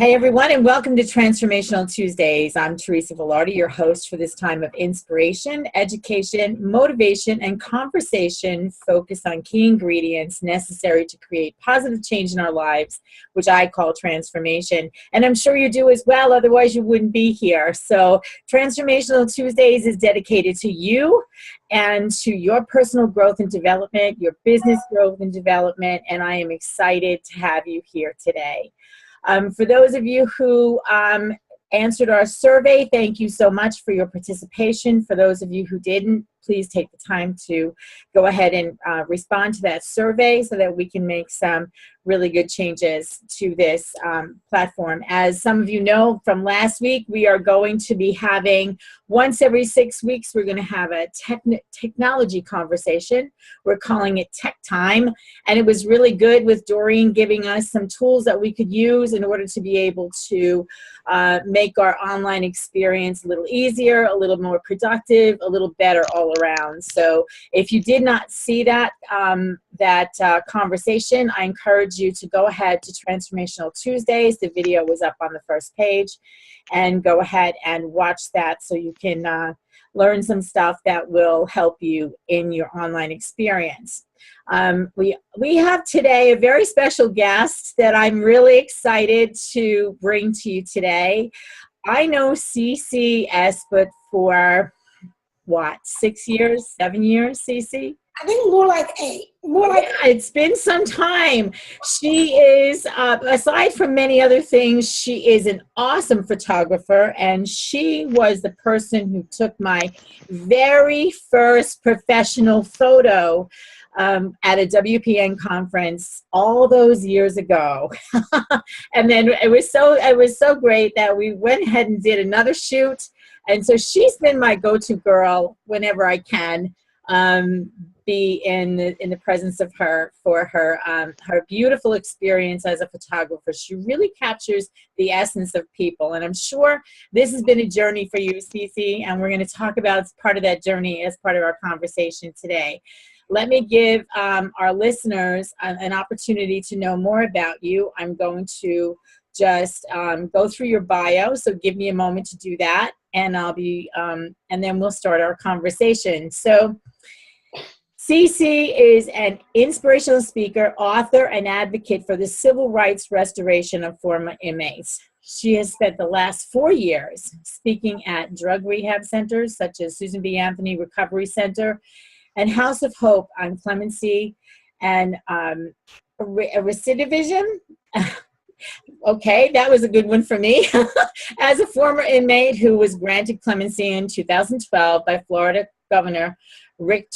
Hey everyone, and welcome to Transformational Tuesdays. I'm Teresa Velardi, your host for this time of inspiration, education, motivation, and conversation focused on key ingredients necessary to create positive change in our lives, which I call transformation. And I'm sure you do as well, otherwise you wouldn't be here. So Transformational Tuesdays is dedicated to you and to your personal growth and development, your business growth and development, and I am excited to have you here today. For those of you who answered our survey, thank you so much for your participation. For those of you who didn't, please take the time to go ahead and respond to that survey so that we can make some really good changes to this platform. As some of you know from last week, we are going to be having once every 6 weeks, we're going to have a technology conversation. We're calling it Tech Time. And it was really good with Doreen giving us some tools that we could use in order to be able to make our online experience a little easier, a little more productive, a little better all around. So if you did not see that conversation, I encourage you to go ahead to Transformational Tuesdays. The video was up on the first page, and go ahead and watch that so you can learn some stuff that will help you in your online experience. We have today a very special guest that I'm really excited to bring to you today. I know CeCe Espeut for what, 6 years, 7 years, CeCe? I think more like 8. Yeah, it's been some time. She is, aside from many other things, she is an awesome photographer, and she was the person who took my very first professional photo at a WPN conference all those years ago. And then it was so great that we went ahead and did another shoot. And so she's been my go-to girl whenever I can be in the presence of her for her beautiful experience as a photographer. She really captures the essence of people. And I'm sure this has been a journey for you, CeCe, and we're going to talk about part of that journey as part of our conversation today. Let me give our listeners an opportunity to know more about you. I'm going to just go through your bio, so give me a moment to do that, and I'll be, and then we'll start our conversation. So, CeCe is an inspirational speaker, author, and advocate for the civil rights restoration of former inmates. She has spent the last 4 years speaking at drug rehab centers such as Susan B. Anthony Recovery Center and House of Hope on clemency and recidivism. Okay, that was a good one for me. As a former inmate who was granted clemency in 2012 by Florida Governor Rick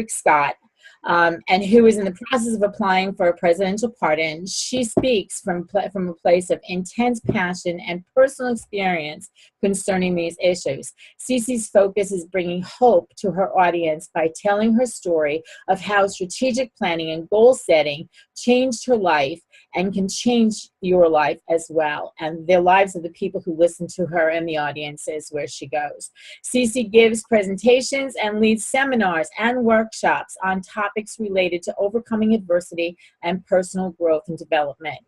Scott, and who is in the process of applying for a presidential pardon, she speaks from a place of intense passion and personal experience concerning these issues. CeCe's focus is bringing hope to her audience by telling her story of how strategic planning and goal setting changed her life and can change your life as well, and the lives of the people who listen to her and the audiences where she goes. CeCe gives presentations and leads seminars and workshops on topics related to overcoming adversity and personal growth and development.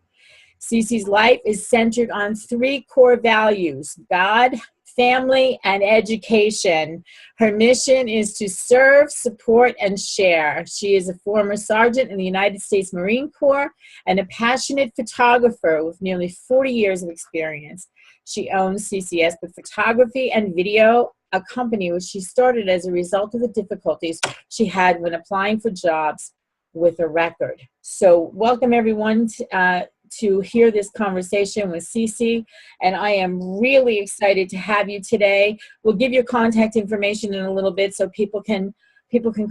CeCe's life is centered on 3 core values: God, family, and education. Her mission is to serve, support, and share. She is a former sergeant in the United States Marine Corps and a passionate photographer with nearly 40 years of experience. She owns CeCe Espeut Photography and Video, a company which she started as a result of the difficulties she had when applying for jobs with a record. So welcome everyone to hear this conversation with CeCe, and I am really excited to have you today. We'll give your contact information in a little bit so people can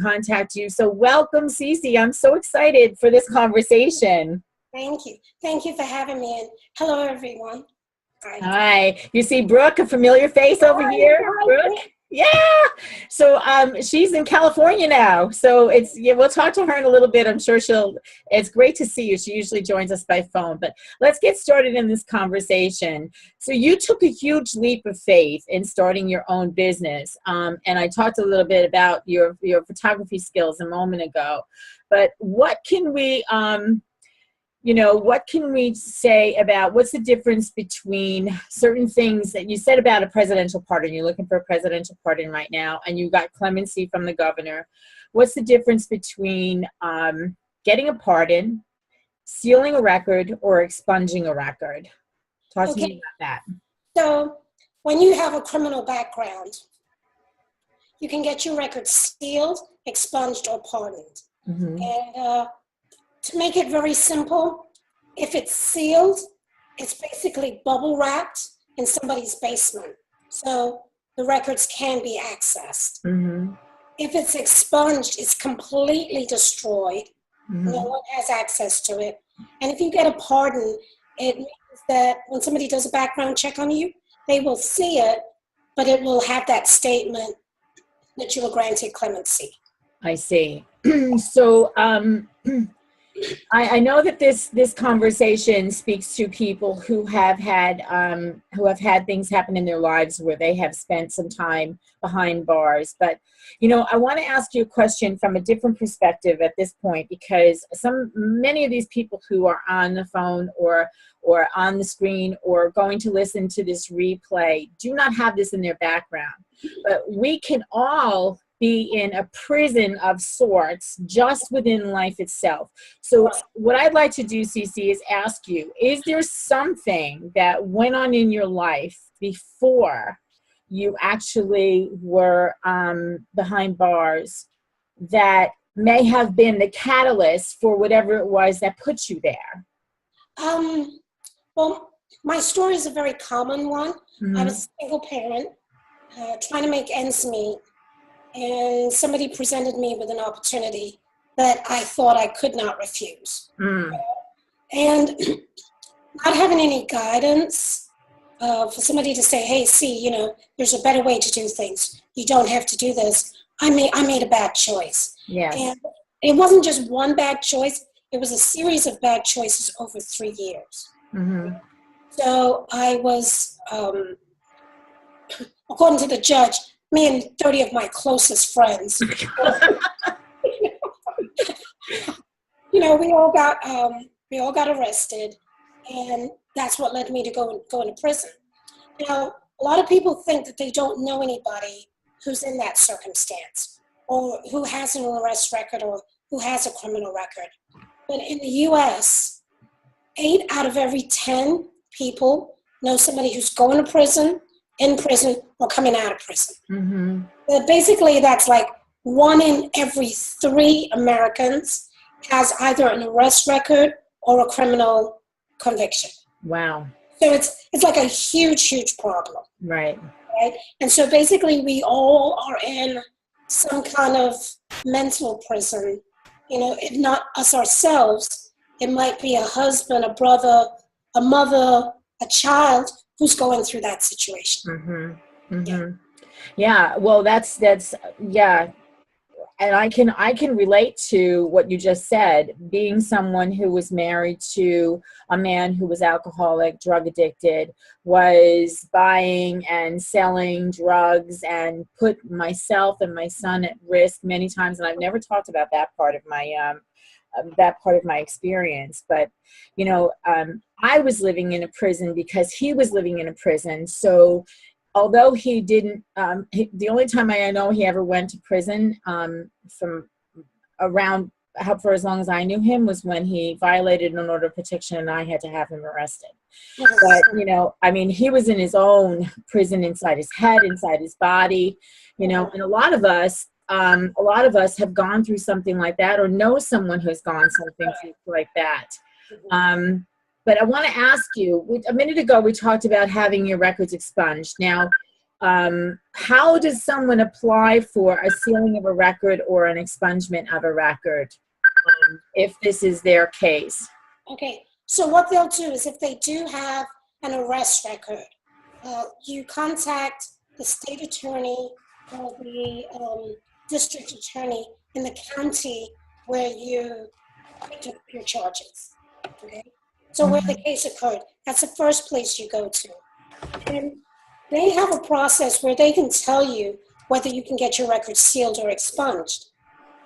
contact you. So welcome, CeCe. I'm so excited for this conversation. Thank you. Thank you for having me. And hello, everyone. Hi. You see Brooke, a familiar face over here? Brooke? Yeah. So she's in California now. So we'll talk to her in a little bit. I'm sure it's great to see you. She usually joins us by phone, but let's get started in this conversation. So you took a huge leap of faith in starting your own business. And I talked a little bit about your photography skills a moment ago, but what can we, you know, what can we say about what's the difference between certain things that you said about a presidential pardon? You're looking for a presidential pardon right now, and you got clemency from the governor. What's the difference between getting a pardon, sealing a record, or expunging a record? Talk to me about that. So when you have a criminal background, you can get your record sealed, expunged, or pardoned. Mm-hmm. And to make it very simple, if it's sealed, it's basically bubble wrapped in somebody's basement. So the records can be accessed. Mm-hmm. If it's expunged, it's completely destroyed. Mm-hmm. No one has access to it. And if you get a pardon, it means that when somebody does a background check on you, they will see it, but it will have that statement that you were granted clemency. I see. So I know that this conversation speaks to people who have had things happen in their lives where they have spent some time behind bars. But you know, I want to ask you a question from a different perspective at this point, because many of these people who are on the phone or on the screen or going to listen to this replay do not have this in their background. But we can all be in a prison of sorts just within life itself. So what I'd like to do, CeCe, is ask you, is there something that went on in your life before you actually were behind bars that may have been the catalyst for whatever it was that put you there? Well, my story is a very common one. Mm-hmm. I was a single parent trying to make ends meet. And somebody presented me with an opportunity that I thought I could not refuse. Mm. And not having any guidance for somebody to say, hey, see, you know, there's a better way to do things. You don't have to do this. I made a bad choice. Yes. And it wasn't just one bad choice. It was a series of bad choices over 3 years. Mm-hmm. So I was, according to the judge, me and 30 of my closest friends, you know, we all got arrested, and that's what led me to go into prison. Now, a lot of people think that they don't know anybody who's in that circumstance, or who has an arrest record, or who has a criminal record. But in the U.S., 8 out of every 10 people know somebody who's going to prison, in prison, or coming out of prison. Mm-hmm. But basically, that's like 1 in every 3 Americans has either an arrest record or a criminal conviction. Wow. So it's like a huge problem. Right. Right? And so basically, we all are in some kind of mental prison. You know, if not us ourselves, it might be a husband, a brother, a mother, a child who's going through that situation. Mm-hmm. Mm-hmm. Yeah. Well, that's yeah. And I can relate to what you just said. Being someone who was married to a man who was alcoholic, drug addicted, was buying and selling drugs, and put myself and my son at risk many times. And I've never talked about that part of my experience. But you know, I was living in a prison because he was living in a prison. So although he didn't, the only time I know he ever went to prison from around for as long as I knew him was when he violated an order of protection and I had to have him arrested. But, you know, I mean, he was in his own prison inside his head, inside his body, you know, and a lot of us have gone through something like that, or know someone who's gone something like that. But I want to ask you, a minute ago, we talked about having your records expunged. Now, how does someone apply for a sealing of a record or an expungement of a record if this is their case? Okay, so what they'll do is if they do have an arrest record, you contact the state attorney or the district attorney in the county where you picked up your charges, okay? So where the case occurred, that's the first place you go to. And they have a process where they can tell you whether you can get your record sealed or expunged.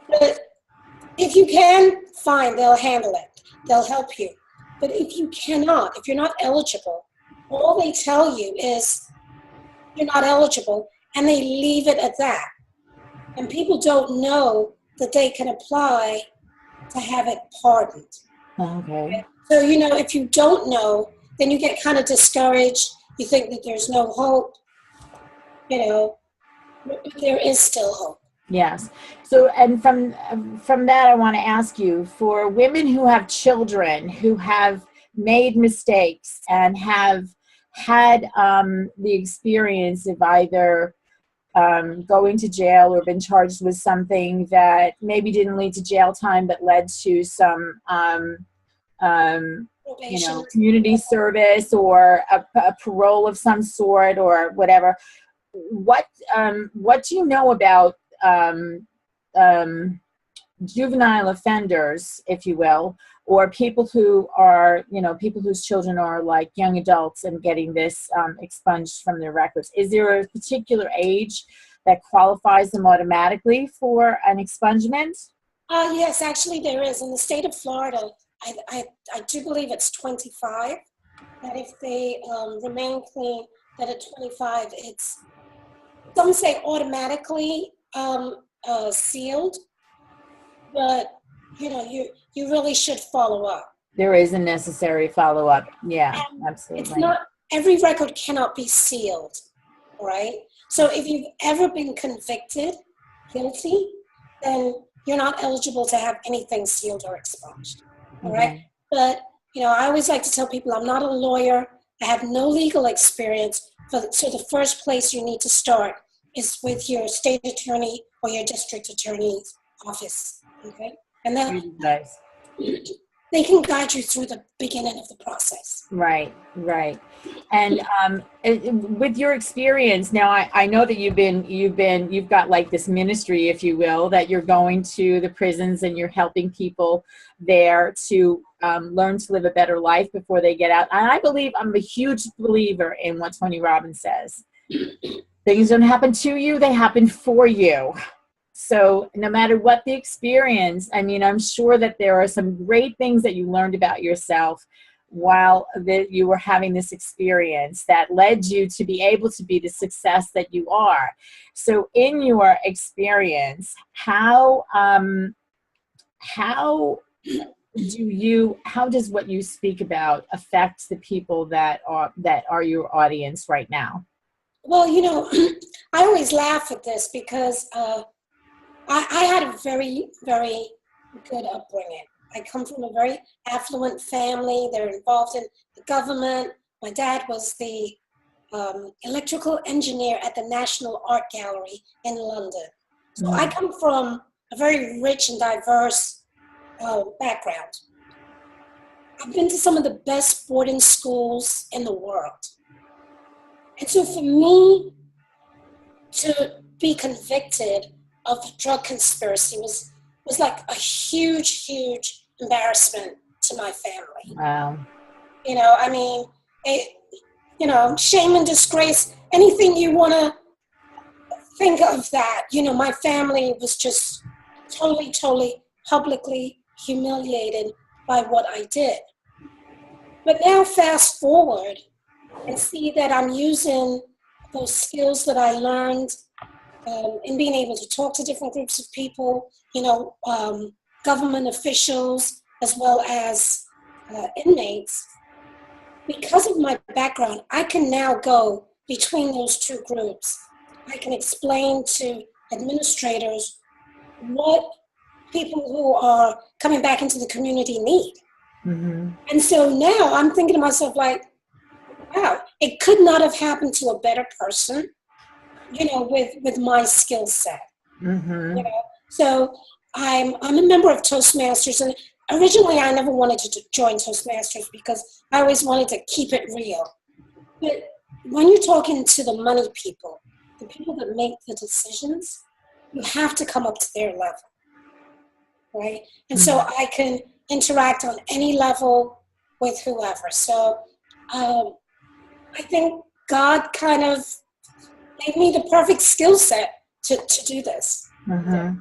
But if you can, fine, they'll handle it. They'll help you. But if you're not eligible, all they tell you is you're not eligible, and they leave it at that. And people don't know that they can apply to have it pardoned. Okay. So, if you don't know, then you get kind of discouraged. You think that there's no hope, but there is still hope. Yes. So, and from that, I want to ask you, for women who have children who have made mistakes and have had the experience of either going to jail or been charged with something that maybe didn't lead to jail time but led to some community service or a parole of some sort or whatever, what do you know about juvenile offenders, if you will, or people who are, people whose children are like young adults and getting this expunged from their records? Is there a particular age that qualifies them automatically for an expungement? Yes, actually there is. In the state of Florida, I do believe it's 25, that if they remain clean, that at 25, some say automatically sealed, but you really should follow up. There is a necessary follow-up. Yeah, And absolutely. it's not, every record cannot be sealed, right? So if you've ever been convicted guilty, then you're not eligible to have anything sealed or expunged, all right? But, I always like to tell people I'm not a lawyer. I have no legal experience. So the first place you need to start is with your state attorney or your district attorney's office, okay? And then they can guide you through the beginning of the process. Right. And with your experience now, I know that you've got like this ministry, if you will, that you're going to the prisons and you're helping people there to learn to live a better life before they get out. And I'm a huge believer in what Tony Robbins says. Things don't happen to you, they happen for you. So no matter what the experience, I'm sure that there are some great things that you learned about yourself while you were having this experience that led you to be able to be the success that you are. So in your experience, how does what you speak about affect the people that are your audience right now? Well, I always laugh at this because I had a very, very good upbringing. I come from a very affluent family. They're involved in the government. My dad was the electrical engineer at the National Art Gallery in London. So I come from a very rich and diverse background. I've been to some of the best boarding schools in the world. And so for me to be convicted of a drug conspiracy was like a huge, huge embarrassment to my family. Wow. Shame and disgrace, anything you want to think of that. My family was just totally publicly humiliated by what I did. But now fast forward and see that I'm using those skills that I learned in being able to talk to different groups of people, government officials, as well as inmates. Because of my background, I can now go between those two groups. I can explain to administrators what people who are coming back into the community need. Mm-hmm. And so now I'm thinking to myself like, wow, it could not have happened to a better person, with my skill set. Mm-hmm. So I'm a member of Toastmasters, and originally I never wanted to join Toastmasters because I always wanted to keep it real. But when you're talking to the money people, the people that make the decisions, you have to come up to their level, right? And so I can interact on any level with whoever. So I think God kind of gave me the perfect skill set to do this. Mm-hmm.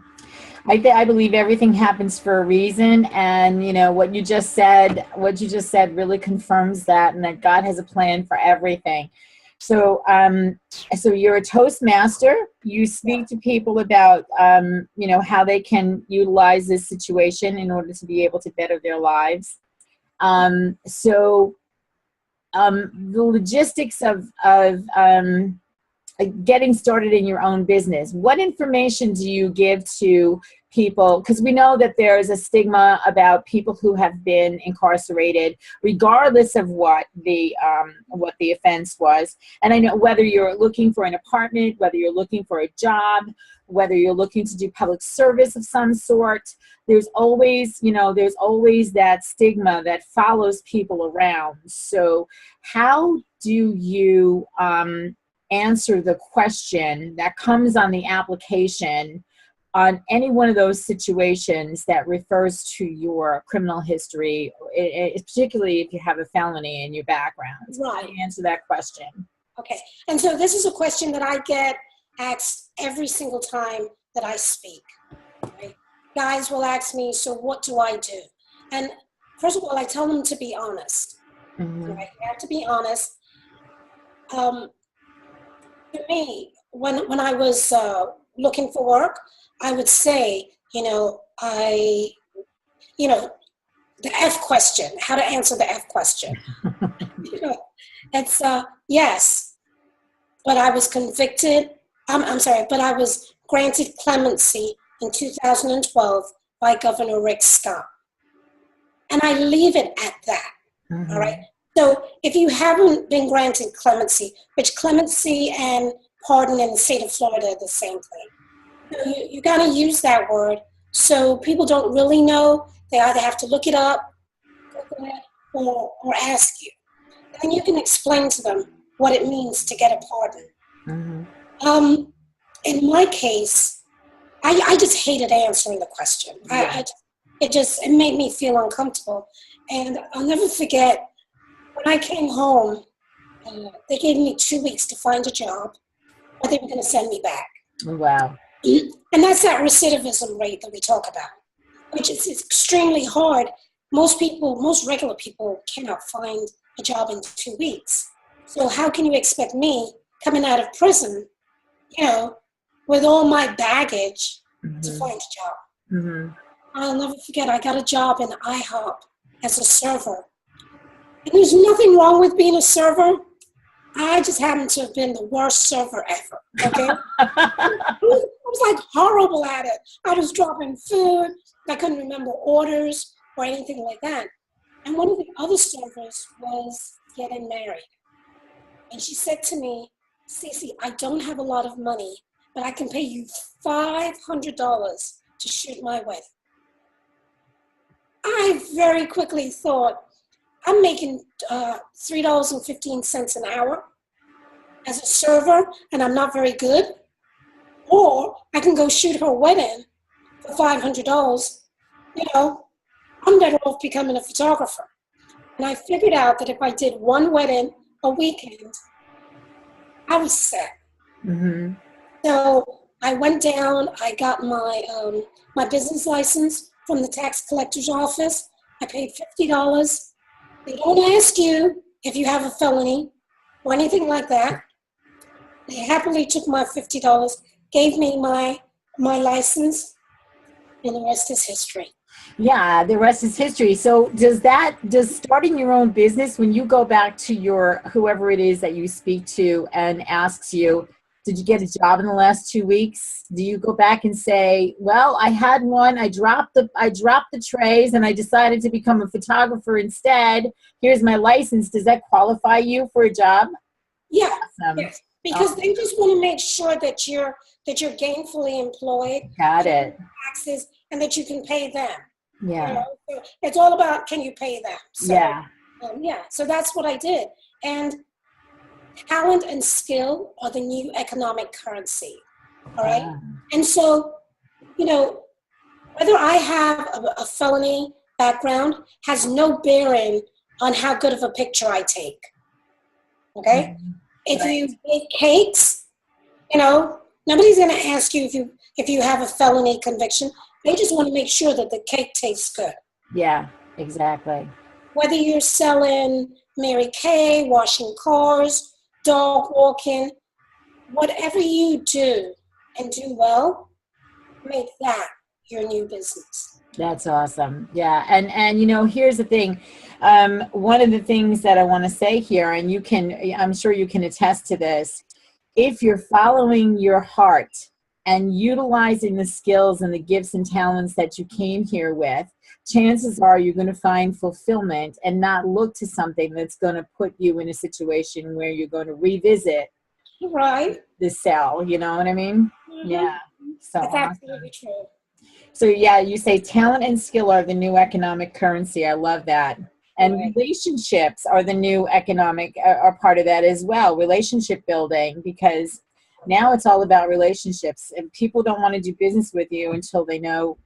I believe everything happens for a reason, and you know what you just said. What you just said really confirms that, and that God has a plan for everything. So, so you're a Toastmaster. You speak to people about, you know, how they can utilize this situation in order to be able to better their lives. So, the logistics of getting started in your own business. What information do you give to people? Because we know that there is a stigma about people who have been incarcerated, regardless of what the offense was. And I know whether you're looking for an apartment, whether you're looking for a job, whether you're looking to do public service of some sort, there's always, you know, there's always that stigma that follows people around. So how do you answer the question that comes on the application on any one of those situations that refers to your criminal history, particularly if you have a felony in your background? Right. How do you answer that question? Okay. And so this is a question that I get asked every single time that I speak. Right? Guys will ask me, so what do I do? And first of all, I tell them to be honest. Mm-hmm. Right? You have to be honest. For me, when I was looking for work, I would say, the F question, how to answer the F question. It's yes, but I was convicted. I'm sorry, but I was granted clemency in 2012 by Governor Rick Scott. And I leave it at that, Mm-hmm. all right? So if you haven't been granted clemency, which clemency and pardon in the state of Florida are the same thing. You got to use that word so people don't really know. They either have to look it up, Google it, or ask you. And then you can explain to them what it means to get a pardon. Mm-hmm. In my case, I just hated answering the question. Yeah. It made me feel uncomfortable. And I'll never forget, when I came home, they gave me 2 weeks to find a job, or they were going to send me back. Wow. And that's that recidivism rate that we talk about, which is extremely hard. Most regular people cannot find a job in 2 weeks. So how can you expect me coming out of prison, with all my baggage, Mm-hmm. to find a job? Mm-hmm. I'll never forget, I got a job in IHOP as a server. And there's nothing wrong with being a server. I just happened to have been the worst server ever, okay? I was like horrible at it. I was dropping food. I couldn't remember orders or anything like that. And one of the other servers was getting married. And she said to me, CeCe, I don't have a lot of money, but I can pay you $500 to shoot my wedding. I very quickly thought, I'm making $3.15 an hour as a server, and I'm not very good. Or I can go shoot her wedding for $500. I'm better off becoming a photographer. And I figured out that if I did one wedding a weekend, I was set. Mm-hmm. So I went down, I got my business license from the tax collector's office. I paid $50. They don't ask you if you have a felony or anything like that. They happily took my $50, gave me my license, and the rest is history. Yeah, the rest is history. So does starting your own business, when you go back to your whoever it is that you speak to and asks you, did you get a job in the last 2 weeks? Do you go back and say, well, I had one, I dropped the trays and I decided to become a photographer instead. Here's my license. Does that qualify you for a job? Yeah. Awesome. Yes. Because they just want to make sure that you're gainfully employed. Got it. Taxes, and that you can pay them. Yeah. So it's all about, can you pay them? So, yeah. So that's what I did. And talent and skill are the new economic currency. All right. And so, whether I have a felony background has no bearing on how good of a picture I take. Okay. If you bake cakes, nobody's going to ask you if you if you have a felony conviction. They just want to make sure that the cake tastes good. Yeah, exactly. Whether you're selling Mary Kay, washing cars, dog walking, whatever you do and do well, make that your new business. That's awesome. Yeah. And you know, here's the thing. One of the things that I want to say here, and you can, I'm sure you can attest to this, if you're following your heart and utilizing the skills and the gifts and talents that you came here with, chances are you're going to find fulfillment and not look to something that's going to put you in a situation where you're going to revisit Right. the cell. You know what I mean? Mm-hmm. Yeah. So That's awesome. absolutely true. So yeah, you say talent and skill are the new economic currency. I love that. And Right. relationships are the new economic, are part of that as well. Relationship building, because now it's all about relationships, and people don't want to do business with you until they know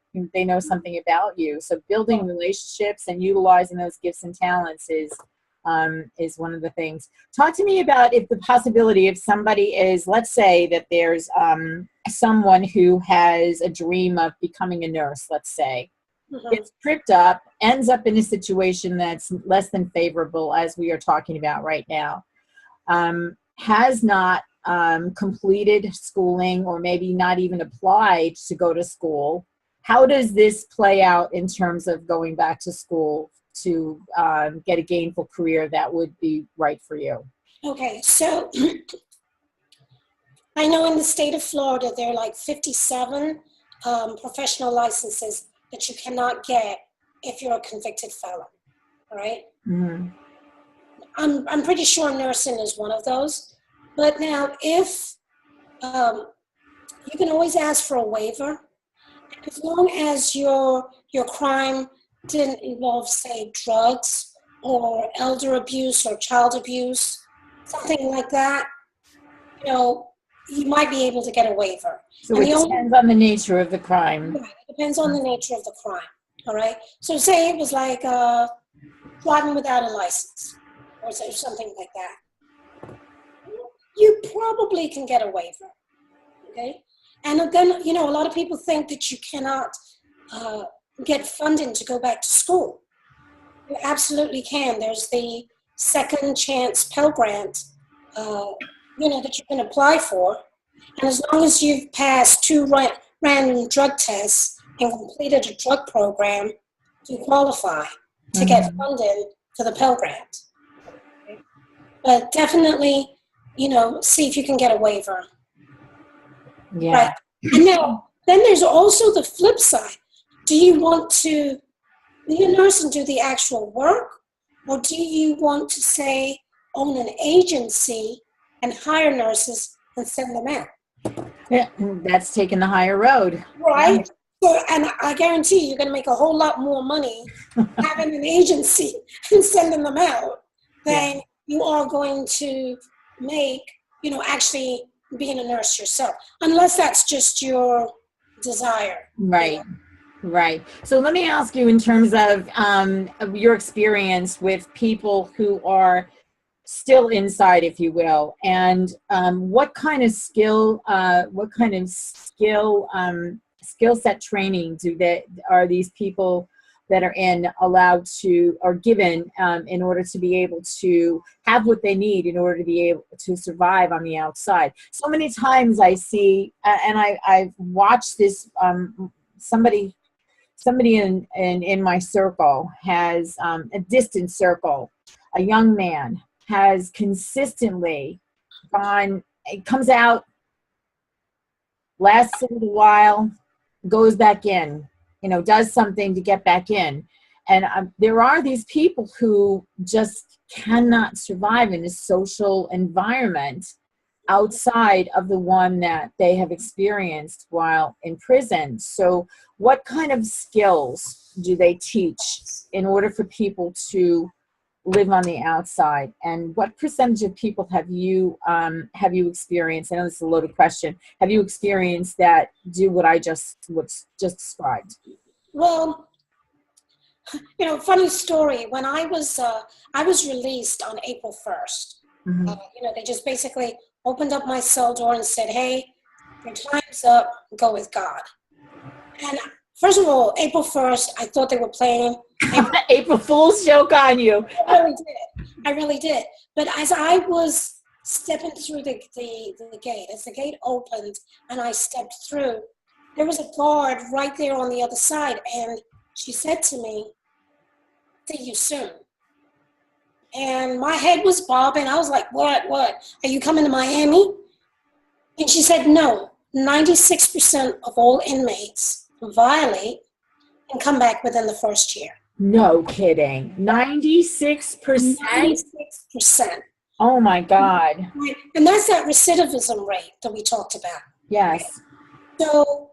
something about you. So building relationships and utilizing those gifts and talents is one of the things. Talk to me about if the possibility, if somebody is, let's say that there's someone who has a dream of becoming a nurse, let's say, gets tripped up, ends up in a situation that's less than favorable, as we are talking about right now, has not completed schooling, or maybe not even applied to go to school. How does this play out in terms of going back to school to get a gainful career that would be right for you? Okay, so I know in the state of Florida, there are like 57 professional licenses that you cannot get if you're a convicted felon, all right? Mm-hmm. I'm pretty sure nursing is one of those. But now, if you can always ask for a waiver, as long as your crime didn't involve, say, drugs or elder abuse or child abuse, something like that, you know, you might be able to get a waiver. So And it depends on the nature of the crime. Right, it depends on the nature of the crime, all right? So say it was like driving without a license or something like that. You probably can get a waiver, okay? And then, you know, a lot of people think that you cannot get funding to go back to school. You absolutely can. There's the Second Chance Pell Grant, you know, that you can apply for. And as long as you've passed 2 random drug tests and completed a drug program, you qualify to get funding for the Pell Grant. But definitely, you know, see if you can get a waiver. Yeah. Right. And now, then there's also the flip side. Do you want to be a nurse and do the actual work? Or do you want to, say, own an agency and hire nurses and send them out? Yeah, that's taking the higher road. Right. So, and I guarantee you're going to make a whole lot more money having an agency and sending them out than you are going to make, you know, actually being a nurse yourself, unless that's just your desire. Right. You know? Right. So let me ask you, in terms of your experience with people who are still inside, if you will, and what kind of skill set training are these people that are allowed to, or given, in order to be able to have what they need in order to be able to survive on the outside? So many times I see, and I've watched this, somebody in my circle has, a distant circle, a young man has consistently gone, it comes out, lasts a little while, goes back in, you know, does something to get back in. And there are these people who just cannot survive in a social environment outside of the one that they have experienced while in prison. So what kind of skills do they teach in order for people to live on the outside? And what percentage of people have you experienced? I know this is a loaded question. Have you experienced that do what I just described? Well, you know, funny story. When I was released on April 1st. Mm-hmm. You know, they just basically opened up my cell door and said, "Hey, Your time's up, go with God. And first of all, April 1st, I thought they were playing. April Fool's joke on you. I really did. I really did. But as I was stepping through the gate, as the gate opened and I stepped through, there was a guard right there on the other side. And she said to me, "See you soon." And my head was bobbing. I was like, what? Are you coming to Miami? And she said, no, 96% of all inmates violate and come back within the first year. No kidding. 96%? 96%. Oh my God. And that's that recidivism rate that we talked about. Yes. So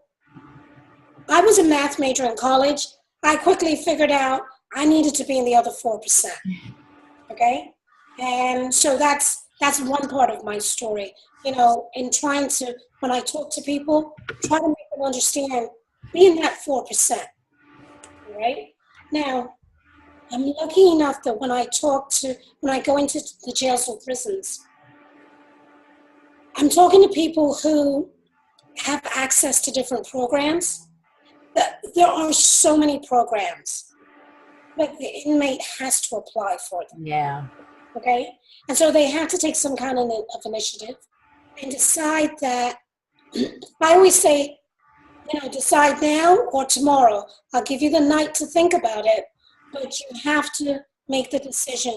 I was a math major in college. I quickly figured out I needed to be in the other 4%. Okay? And so that's one part of my story. You know, in trying to, when I talk to people, try to make them understand, be in that 4%. Right? Now, I'm lucky enough that when I go into the jails or prisons, I'm talking to people who have access to different programs. There are so many programs, but the inmate has to apply for them. Yeah. Okay? And so they have to take some kind of initiative and decide that, I always say, you know, decide now or tomorrow. I'll give you the night to think about it, but you have to make the decision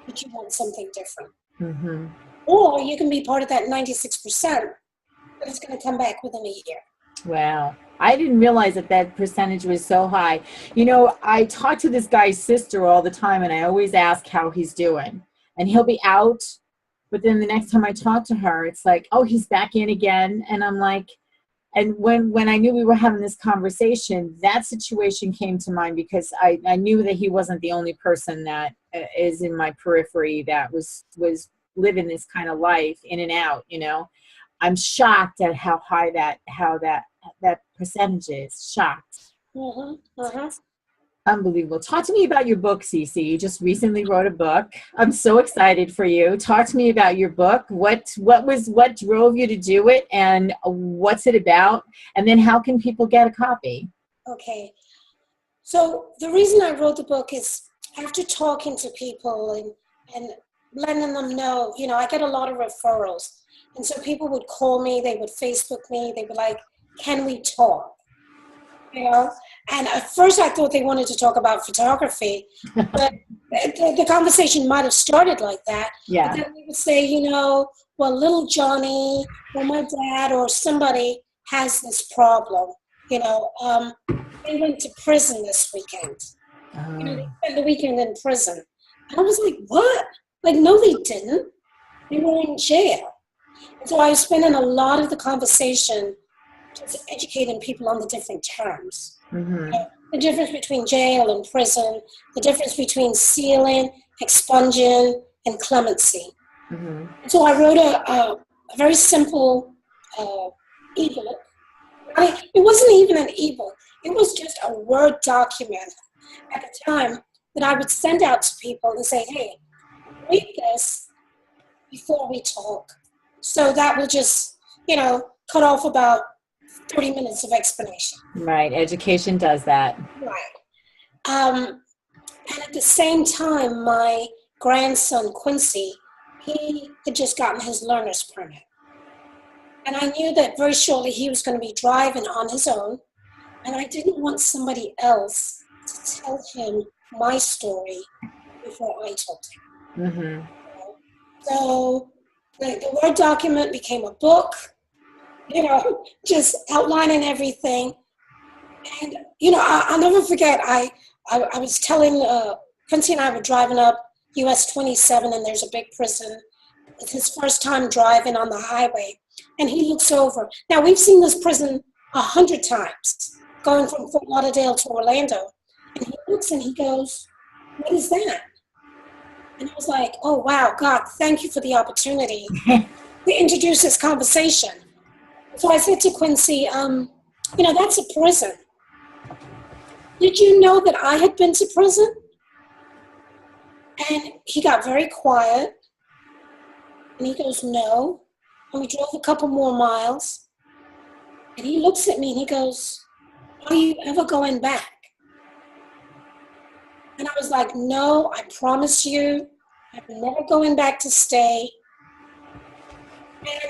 that you want something different. Mm-hmm. Or you can be part of that 96% that is going to come back within a year. Wow. I didn't realize that percentage was so high. You know, I talk to this guy's sister all the time, and I always ask how he's doing. And he'll be out, but then the next time I talk to her, it's like, oh, he's back in again. And I'm like, and when I knew we were having this conversation, that situation came to mind because I knew that he wasn't the only person that is in my periphery that was living this kind of life in and out, you know. I'm shocked at how high that percentage is. Shocked. Mm-hmm. Uh-huh. Unbelievable. Talk to me about your book, CeCe. You just recently wrote a book. I'm so excited for you. Talk to me about your book. What drove you to do it, and what's it about? And then how can people get a copy? Okay. So the reason I wrote the book is after talking to people and letting them know, you know, I get a lot of referrals. And so people would call me, they would Facebook me, they would like, can we talk? You know? And at first I thought they wanted to talk about photography, but the conversation might have started like that. Yeah. But then they would say, you know, well, little Johnny or my dad or somebody has this problem. You know, they went to prison this weekend. You know, they spent the weekend in prison. And I was like, what? Like, no, they didn't. They were in jail. And so I was spending a lot of the conversation just educating people on the different terms. Mm-hmm. You know, the difference between jail and prison, the difference between sealing, expunging, and clemency. Mm-hmm. And so I wrote a very simple ebook. I mean, it wasn't even an ebook. It was just a Word document at the time that I would send out to people and say, hey, read this before we talk. So that will just, you know, cut off about 30 minutes of explanation. Right. Education does that. Right. And at the same time, my grandson, Quincy, he had just gotten his learner's permit. And I knew that very shortly he was going to be driving on his own. And I didn't want somebody else to tell him my story before I told him. Mm-hmm. So the Word document became a book, you know, just outlining everything. And, you know, I'll never forget, I was telling, Quincy and I were driving up US 27, and there's a big prison. It's his first time driving on the highway. And he looks over. Now, we've seen this prison 100 times, going from Fort Lauderdale to Orlando. And he looks and he goes, what is that? And I was like, oh, wow, God, thank you for the opportunity to introduce this conversation. So I said to Quincy, you know, that's a prison. Did you know that I had been to prison? And he got very quiet. And he goes, no. And we drove a couple more miles. And he looks at me and he goes, "Are you ever going back?" And I was like, "No, I promise you, I'm never going back to stay."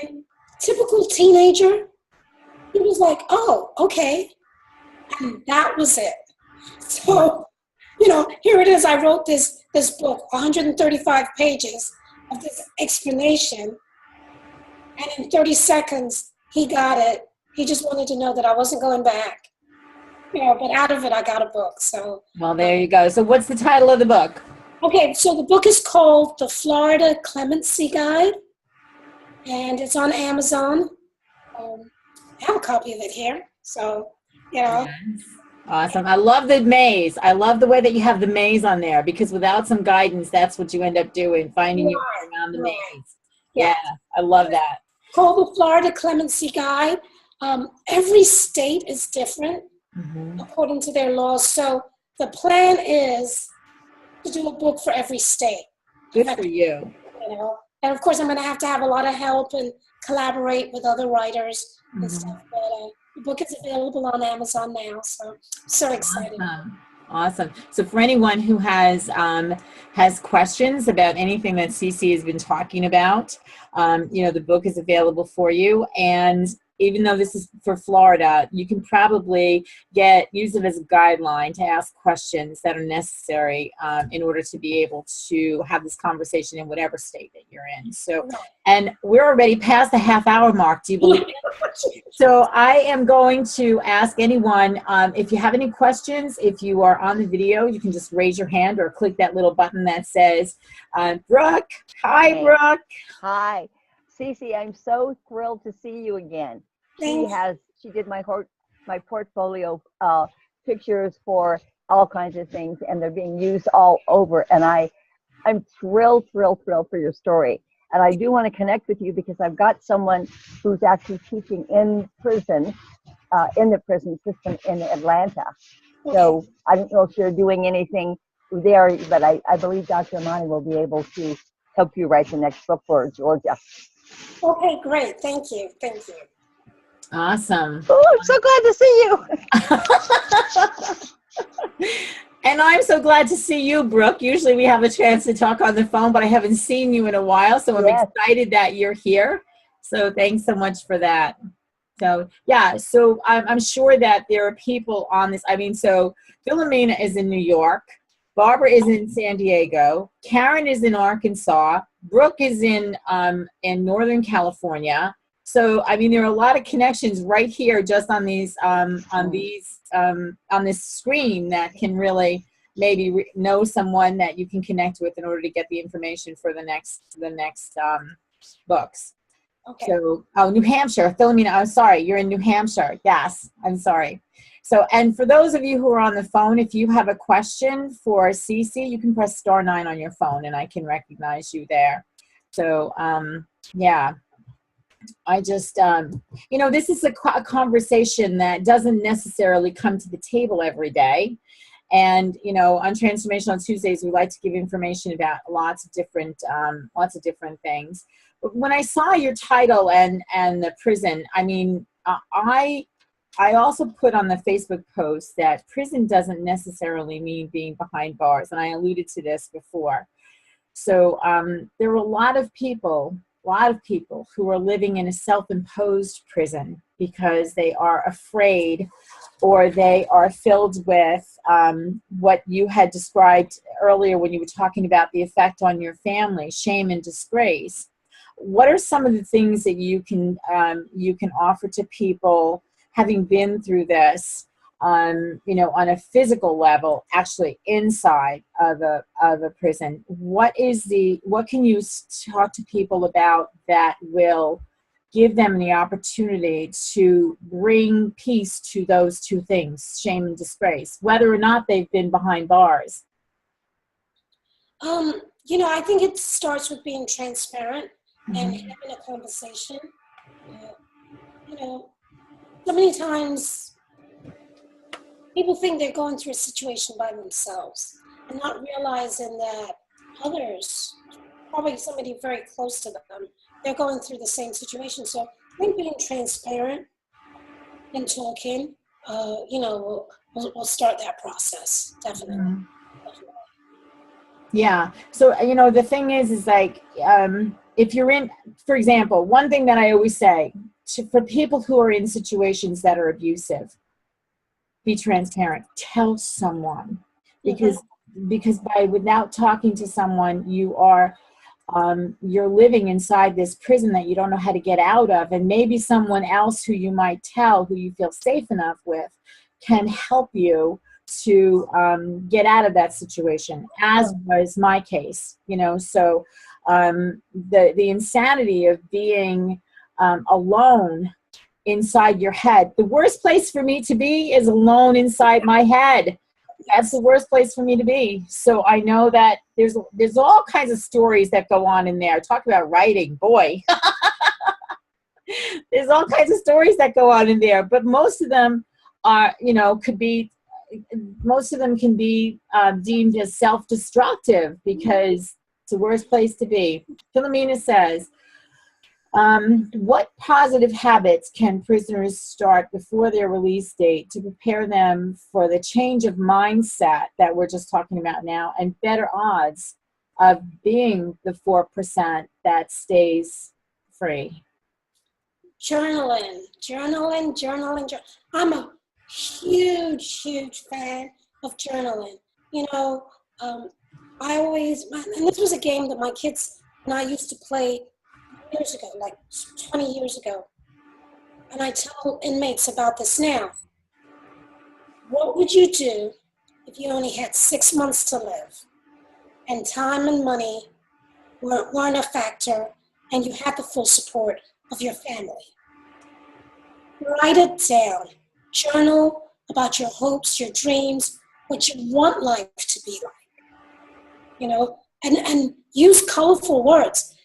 And typical teenager, he was like, "Oh, okay." And that was it. So, here it is. I wrote this book, 135 pages of this explanation. And in 30 seconds, he got it. He just wanted to know that I wasn't going back. But out of it, I got a book. So, Well, there you go. So what's the title of the book? okay, so the book is called The Florida Clemency Guide, and it's on Amazon. I have a copy of it here. So, Yes. Awesome. I love the maze. I love the way that you have the maze on there, because without some guidance, that's what you end up doing, finding your way around the maze. Yeah, I love that. Called The Florida Clemency Guide. Every state is different according to their laws. So the plan is to do a book for every state. Good for you. And of course, I'm going to have a lot of help and collaborate with other writers and stuff. But the book is available on Amazon now, so excited. Awesome. So for anyone who has questions about anything that CeCe has been talking about, the book is available for you. And even though this is for Florida, you can probably use it as a guideline to ask questions that are necessary in order to be able to have this conversation in whatever state that you're in. So, and we're already past the half-hour mark. Do you believe it? So I am going to ask anyone, if you have any questions, if you are on the video, you can just raise your hand or click that little button that says, Brooke. Hi, Brooke. Hi. CeCe, I'm so thrilled to see you again. She did my portfolio pictures for all kinds of things, and they're being used all over. And I'm thrilled for your story. And I do want to connect with you because I've got someone who's actually teaching in prison, in the prison system in Atlanta. So I don't know if you're doing anything there, but I believe Dr. Amani will be able to help you write the next book for Georgia. Okay, great. Thank you. Awesome. Oh, I'm so glad to see you. And I'm so glad to see you, Brooke. Usually we have a chance to talk on the phone, but I haven't seen you in a while, so I'm excited that you're here. So thanks so much for that. So yeah, so I'm sure that there are people on this. I mean, so Philomena is in New York. Barbara is in San Diego. Karen is in Arkansas. Brooke is in Northern California. So I mean, there are a lot of connections right here, just on these on this screen, that can really maybe know someone that you can connect with in order to get the information for the next books. Okay. So, New Hampshire, Philomena. I'm sorry, you're in New Hampshire. Yes, I'm sorry. So, and for those of you who are on the phone, if you have a question for CeCe, you can press *9 on your phone, and I can recognize you there. So, yeah. I just, this is a conversation that doesn't necessarily come to the table every day. And, on Transformational Tuesdays, we like to give information about lots of different things. But when I saw your title and the prison, I mean, I also put on the Facebook post that prison doesn't necessarily mean being behind bars. And I alluded to this before. So there are a lot of people who are living in a self-imposed prison because they are afraid, or they are filled with what you had described earlier when you were talking about the effect on your family, shame and disgrace. What are some of the things that you can offer to people having been through this, on a physical level, actually inside of a prison? What can you talk to people about that will give them the opportunity to bring peace to those two things, shame and disgrace, whether or not they've been behind bars? I think it starts with being transparent and having a conversation. So many times people think they're going through a situation by themselves and not realizing that others, probably somebody very close to them, they're going through the same situation. So I think being transparent and talking, we'll start that process, definitely. Mhm. Yeah. So, the thing is like, if you're in, for example, one thing that I always say for people who are in situations that are abusive, be transparent, tell someone, because without talking to someone, you're living inside this prison that you don't know how to get out of, and maybe someone else who you might tell, who you feel safe enough with, can help you to get out of that situation, as was my case. So the insanity of being alone inside your head. The worst place for me to be is alone inside my head. That's the worst place for me to be. So I know that there's all kinds of stories that go on in there. Talk about writing, boy. There's all kinds of stories that go on in there, but most of them are, most of them can be deemed as self-destructive, because it's the worst place to be. Philomena says, what positive habits can prisoners start before their release date to prepare them for the change of mindset that we're just talking about now, and better odds of being the 4% that stays free? Journaling. I'm a huge fan of journaling. And this was a game that my kids and I used to play years ago, like 20 years ago. And I tell inmates about this now. What would you do if you only had 6 months to live, and time and money weren't a factor, and you had the full support of your family? Write it down. Journal about your hopes, your dreams, what you want life to be like. And use colorful words.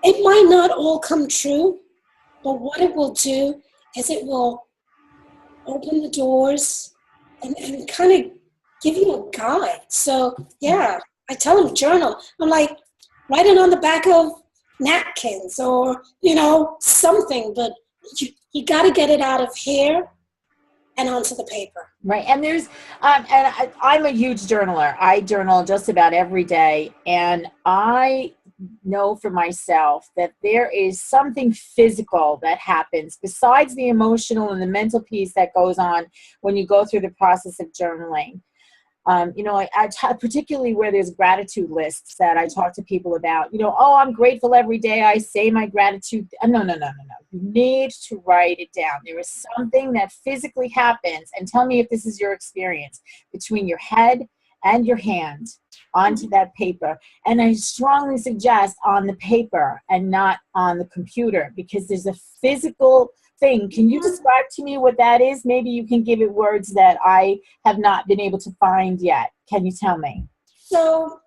It might not all come true, but what it will do is it will open the doors and kind of give you a guide. So, yeah, I tell them journal. I'm like, write it on the back of napkins or, something, but you got to get it out of here and onto the paper. Right. And there's, I'm a huge journaler. I journal just about every day. And I know for myself that there is something physical that happens besides the emotional and the mental piece that goes on when you go through the process of journaling. Particularly where there's gratitude lists that I talk to people about, I'm grateful every day. I say my gratitude. No. You need to write it down. There is something that physically happens, and tell me if this is your experience, between your head and your hand onto that paper. And I strongly suggest on the paper and not on the computer, because there's a physical thing. Can you describe to me what that is? Maybe you can give it words that I have not been able to find yet. Can you tell me? So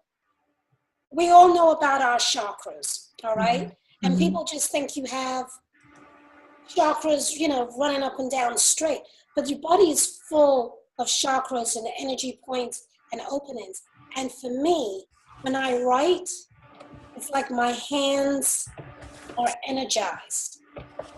we all know about our chakras, all right? Mm-hmm. And people just think you have chakras, running up and down straight. But your body is full of chakras and energy points and openings. And for me, when I write, it's like my hands are energized.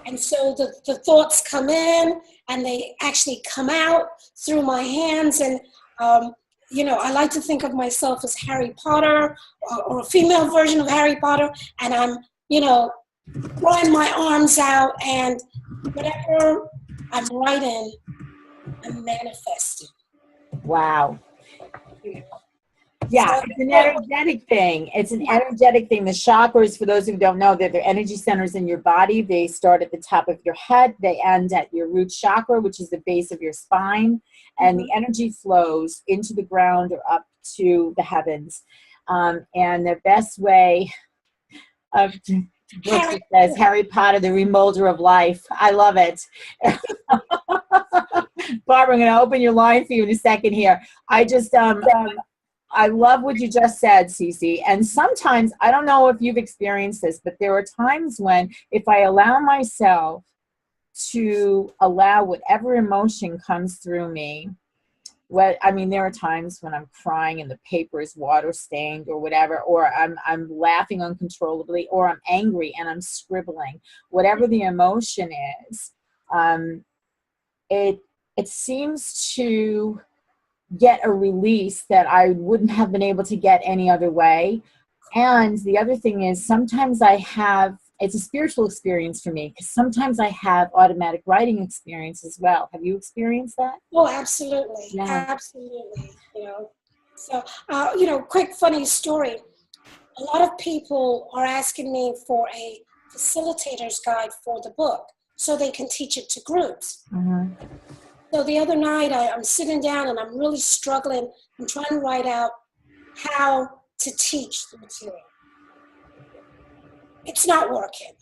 And so the thoughts come in and they actually come out through my hands. And, I like to think of myself as Harry Potter or a female version of Harry Potter. And I'm, throwing my arms out, and whatever I'm writing, I'm manifesting. Wow. Yeah, it's an energetic thing. It's an energetic thing. The chakras, for those who don't know, they're energy centers in your body. They start at the top of your head. They end at your root chakra, which is the base of your spine. And the energy flows into the ground or up to the heavens. And the best way of, it says, Harry Potter, the remolder of life. I love it. Barbara, I'm going to open your line for you in a second here. I just, I love what you just said, CeCe. And sometimes, I don't know if you've experienced this, but there are times when if I allow myself to allow whatever emotion comes through me, there are times when I'm crying and the paper is water stained or whatever, or I'm laughing uncontrollably, or I'm angry and I'm scribbling. Whatever the emotion is, it seems to get a release that I wouldn't have been able to get any other way. And the other thing is, sometimes it's a spiritual experience for me, because sometimes I have automatic writing experience as well. Have you experienced that? Oh, absolutely. Yeah. Absolutely. So, quick funny story. A lot of people are asking me for a facilitator's guide for the book so they can teach it to groups. Mm-hmm. So the other night I'm sitting down and I'm really struggling. I'm trying to write out how to teach the material. It's not working,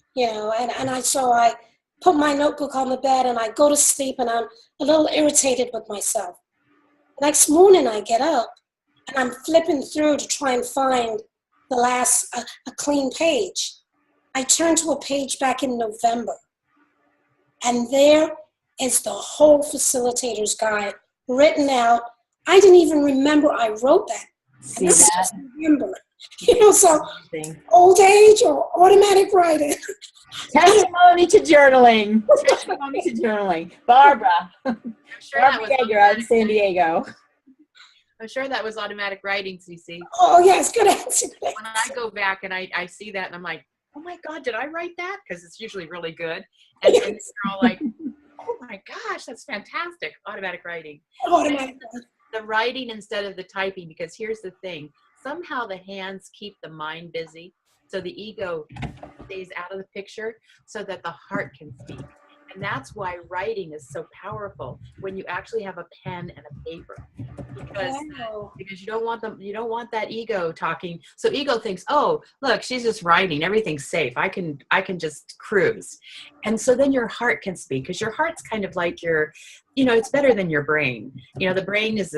so I put my notebook on the bed and I go to sleep, and I'm a little irritated with myself. Next morning I get up and I'm flipping through to try and find the last, a clean page. I turn to a page back in November, and there is the whole facilitator's guide written out. I didn't even remember I wrote that. See that? Just remember. So old age or automatic writing. Testimony to journaling. Testimony to journaling. Barbara. I'm sure Barbara Yeager out of San Diego. I'm sure that was automatic writing, CeCe. Oh, yes, good answer. When I go back and I see that and I'm like, oh my God, did I write that? Because it's usually really good. And they're all like, oh my gosh, that's fantastic. Automatic writing. Automatic. The writing instead of the typing, because here's the thing. Somehow the hands keep the mind busy, so the ego stays out of the picture so that the heart can speak. And that's why writing is so powerful when you actually have a pen and a paper, because you don't want that ego talking. So ego thinks, oh, look, she's just writing, everything's safe, I can just cruise. And so then your heart can speak, because your heart's kind of like it's better than your brain. The brain is,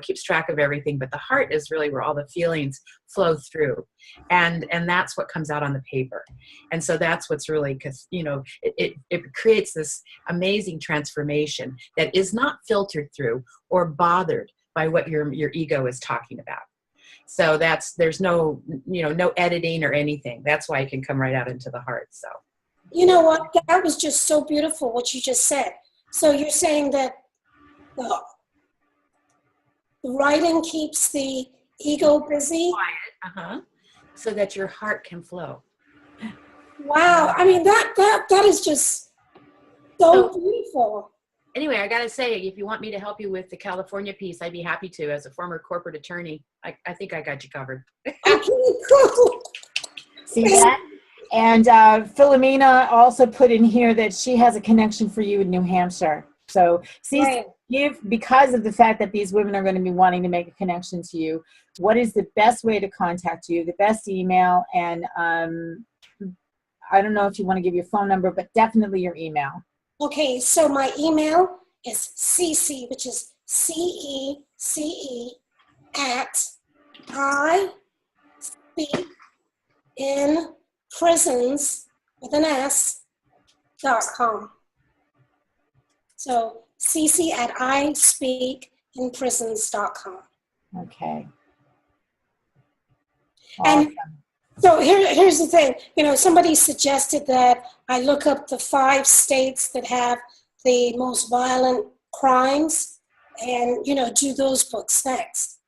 keeps track of everything, but the heart is really where all the feelings flow through. And that's what comes out on the paper. And so that's what's really, because, it creates this amazing transformation that is not filtered through or bothered by what your ego is talking about. So there's no editing or anything. That's why it can come right out into the heart. So, you know what? That was just so beautiful what you just said. So you're saying that the writing keeps the ego busy? Quiet, so that your heart can flow. Wow. I mean, that is just so beautiful. Anyway, I got to say, if you want me to help you with the California piece, I'd be happy to. As a former corporate attorney, I think I got you covered. Okay, cool. See that? And Philomena also put in here that she has a connection for you in New Hampshire. So, CeCe, because of the fact that these women are going to be wanting to make a connection to you, what is the best way to contact you, the best email? And I don't know if you want to give your phone number, but definitely your email. Okay, so my email is CeCe, which is CeCe at I speak in prisons with an S.com. So CeCe at I speak in prisons.com. Okay. And awesome. so here's the thing. Somebody suggested that I look up the 5 states that have the most violent crimes and, do those books next.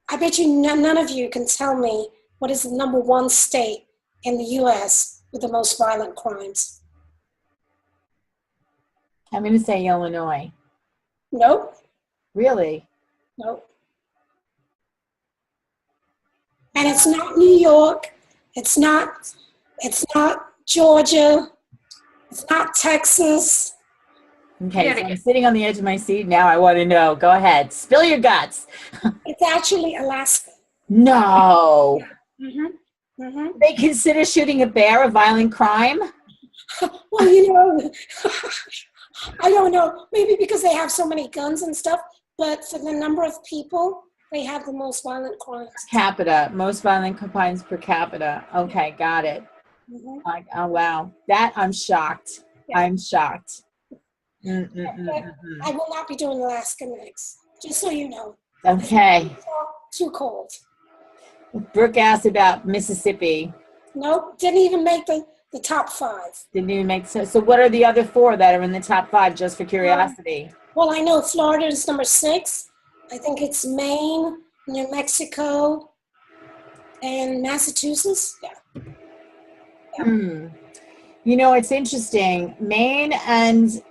I bet you none of you can tell me what is the number 1 state in the U.S. with the most violent crimes. I'm going to say Illinois. Nope. Really? Nope. And it's not New York. It's not Georgia. It's not Texas. Okay, so I'm sitting on the edge of my seat now. I want to know. Go ahead. Spill your guts. It's actually Alaska. No. Mm-hmm. Mm-hmm. They consider shooting a bear a violent crime? Well, I don't know. Maybe because they have so many guns and stuff, but for the number of people, they have the most violent crimes. Capita. Most violent crimes per capita. Okay, got it. Mm-hmm. Like, oh, wow. That, I'm shocked. Yeah. I'm shocked. I will not be doing Alaska next, just so you know. Okay. It's too cold. Brooke asked about Mississippi. Nope, didn't even make the the top 5. Didn't even make sense. So what are the other 4 that are in the top 5, just for curiosity? Well, I know Florida is number 6. I think it's Maine, New Mexico, and Massachusetts. Yeah. You know, it's interesting. Maine and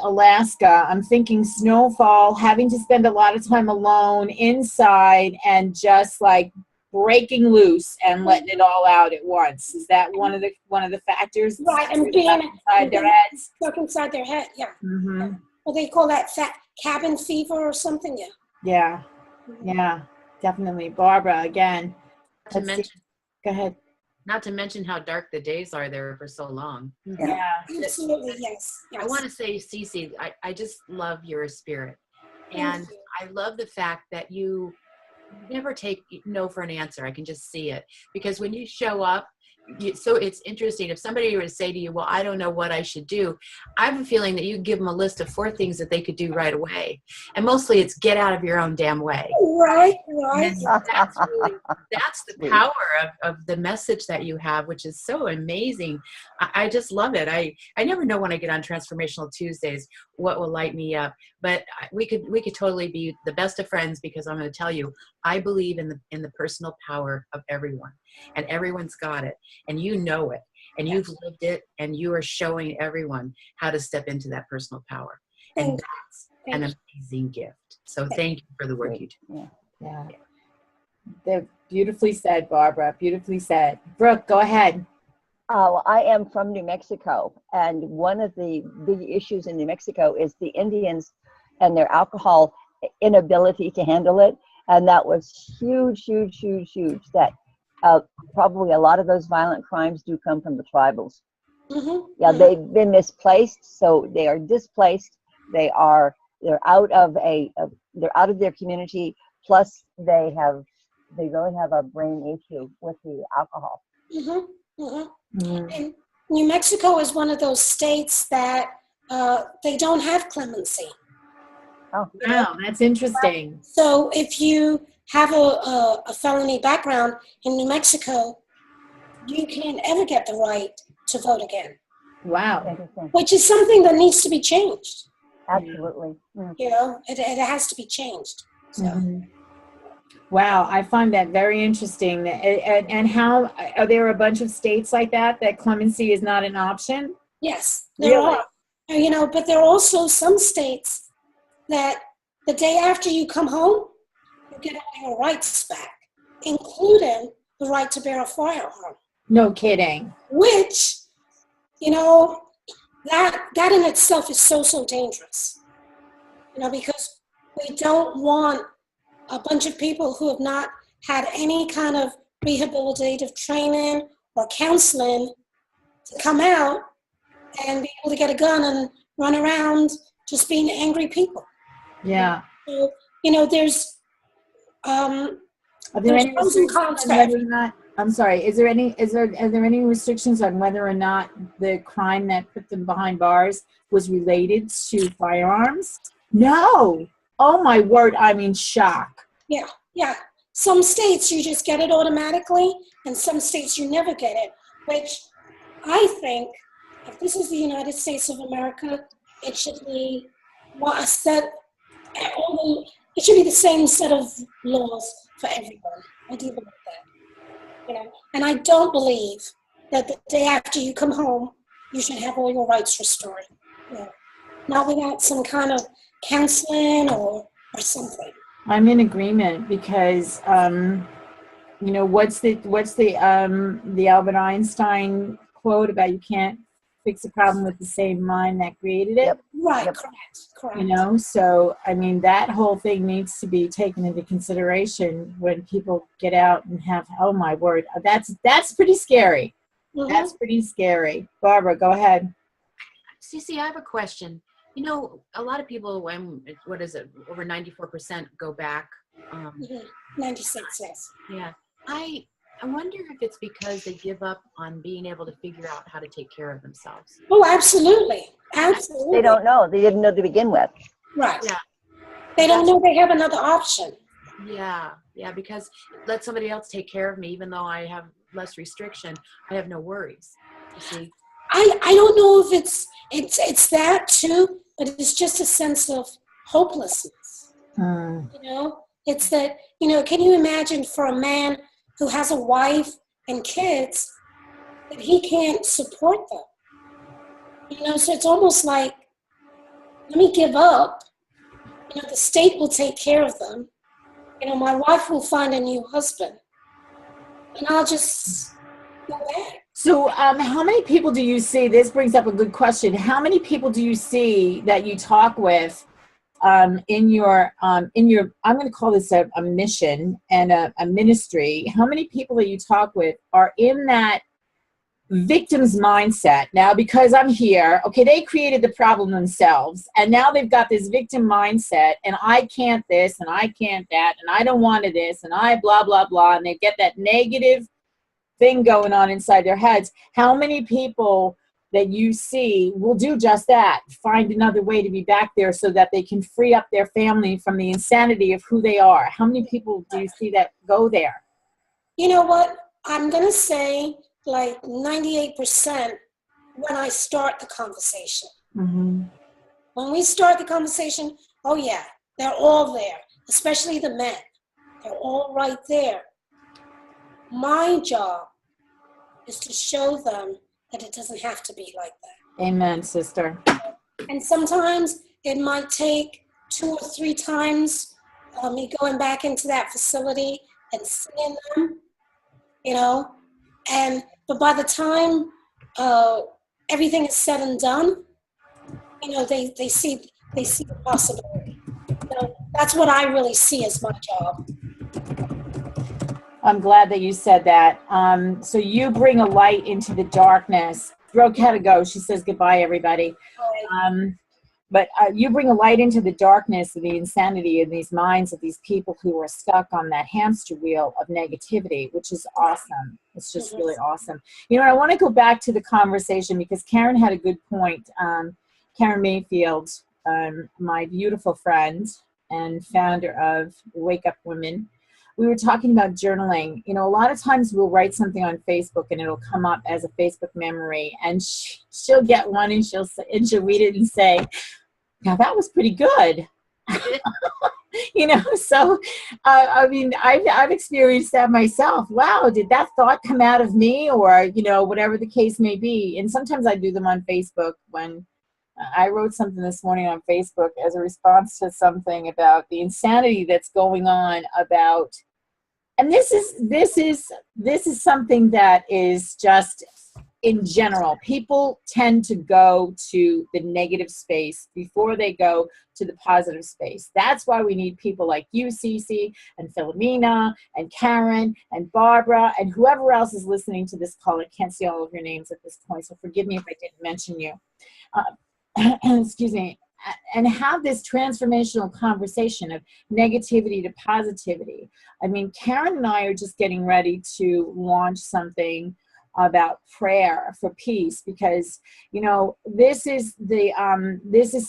Alaska, I'm thinking snowfall, having to spend a lot of time alone inside and just like breaking loose and letting it all out at once. Is that one of the factors? Right, and being inside their heads. stuck inside their head. Yeah. Mm-hmm. Well, they call that cabin fever or something. Yeah. Yeah, definitely. Barbara, again. To mention, go ahead. not to mention how dark the days are there for so long. Yeah. Absolutely, yes. I want to say, CeCe, I just love your spirit. And I love the fact that you never take no for an answer. I can just see it. Because when you show up, so it's interesting. If somebody were to say to you, well, I don't know what I should do, I have a feeling that you give them a list of 4 things that they could do right away. And mostly it's get out of your own damn way. Right. And that's the power of the message that you have, which is so amazing. I just love it. I never know when I get on Transformational Tuesdays what will light me up, but we could totally be the best of friends, because I'm going to tell you, I believe in the personal power of everyone, and everyone's got it, and you know it, and you've lived it, and you are showing everyone how to step into that personal power. And that's an amazing gift. So thank you for the work you do. Yeah. They're beautifully said, Barbara. Beautifully said. Brooke, go ahead. Oh, I am from New Mexico, and one of the big issues in New Mexico is the Indians and their alcohol inability to handle it, and that was huge. That probably a lot of those violent crimes do come from the tribals. Yeah, they've been misplaced, so they are displaced. They're out of their community. Plus, they really have a brain issue with the alcohol. And New Mexico is one of those states that they don't have clemency. Oh, wow, that's interesting. So if you have a felony background in New Mexico, you can't ever get the right to vote again. Wow. Which is something that needs to be changed. Absolutely. You know, it has to be changed. So. Wow, I find that very interesting. And how are there a bunch of states like that clemency is not an option? Yes, there Really? are. You know, but there are also some states that the day after you come home, you get all your rights back, including the right to bear a firearm. No kidding. Which, you know, that in itself is so dangerous. You know, because we don't want a bunch of people who have not had any kind of rehabilitative training or counseling to come out and be able to get a gun and run around just being angry people. Yeah. So, you know, there's Are there any pros and restrictions cons on to whether or not, I'm sorry, are there any restrictions on whether or not the crime that put them behind bars was related to firearms? No. Oh my word, I'm in shock. Yeah. Some states you just get it automatically, and some states you never get it, which I think, if this is the United States of America, it should be it should be the same set of laws for everyone. I do believe that. You know, and I don't believe that the day after you come home, you should have all your rights restored. You know, not without some kind of counseling or something. I'm in agreement because, you know, what's the Albert Einstein quote about you can't fix a problem with the same mind that created it? Yep. Right, Yep. correct. You know, so I mean that whole thing needs to be taken into consideration when people get out and have. Oh my word, that's pretty scary. That's pretty scary. Barbara, go ahead. CeCe, I have a question. You know, a lot of people, what is it, over 94% go back. 96, yes. Yeah. I wonder if it's because they give up on being able to figure out how to take care of themselves. Oh, absolutely. Absolutely. They don't know. They didn't know to begin with. Right. Yeah. They don't know they have another option. Yeah, because let somebody else take care of me, even though I have less restriction, I have no worries. See? I don't know if it's that too, but it's just a sense of hopelessness. You know, it's that, you know, can you imagine for a man who has a wife and kids that he can't support them? You know, so it's almost like, let me give up. You know, the state will take care of them. You know, my wife will find a new husband, and I'll just go back. So how many people do you see, this brings up a good question, how many people do you see that you talk with in your, I'm going to call this a mission and a ministry, how many people that you talk with are in that victim's mindset? Now, because I'm here, okay, they created the problem themselves, and now they've got this victim mindset, and I can't this, and I can't that, and I don't want to this, and I blah, blah, blah, and they get that negative thing going on inside their heads. How many people that you see will do just that, find another way to be back there so that they can free up their family from the insanity of who they are? How many people do you see that go there? You know what? I'm going to say like 98% when I start the conversation. Mm-hmm. When we start the conversation, oh yeah, they're all there, especially the men. They're all right there. My job is to show them that it doesn't have to be like that. Amen, sister. And sometimes it might take 2 or 3 times me going back into that facility and seeing them, you know. But by the time everything is said and done, you know, they see the possibility. So that's what I really see as my job. I'm glad that you said that. So you bring a light into the darkness. Brooke had to go. She says goodbye, everybody. But you bring a light into the darkness of the insanity in these minds of these people who are stuck on that hamster wheel of negativity, which is awesome. It's just really awesome. You know, I want to go back to the conversation because Karen had a good point. Karen Mayfield, my beautiful friend and founder of Wake Up Women, we were talking about journaling. You know, a lot of times we'll write something on Facebook and it'll come up as a Facebook memory, and she'll get one and she'll read it and say, now that was pretty good. You know, so I mean, I've experienced that myself. Wow, did that thought come out of me? Or, you know, whatever the case may be. And sometimes I do them on Facebook. When I wrote something this morning on Facebook as a response to something about the insanity that's going on about, and this is something that is just in general. People tend to go to the negative space before they go to the positive space. That's why we need people like you, CeCe, and Philomena, and Karen, and Barbara, and whoever else is listening to this call. I can't see all of your names at this point, so forgive me if I didn't mention you. Excuse me. And have this transformational conversation of negativity to positivity. I mean, Karen and I are just getting ready to launch something about prayer for peace, because, you know, this is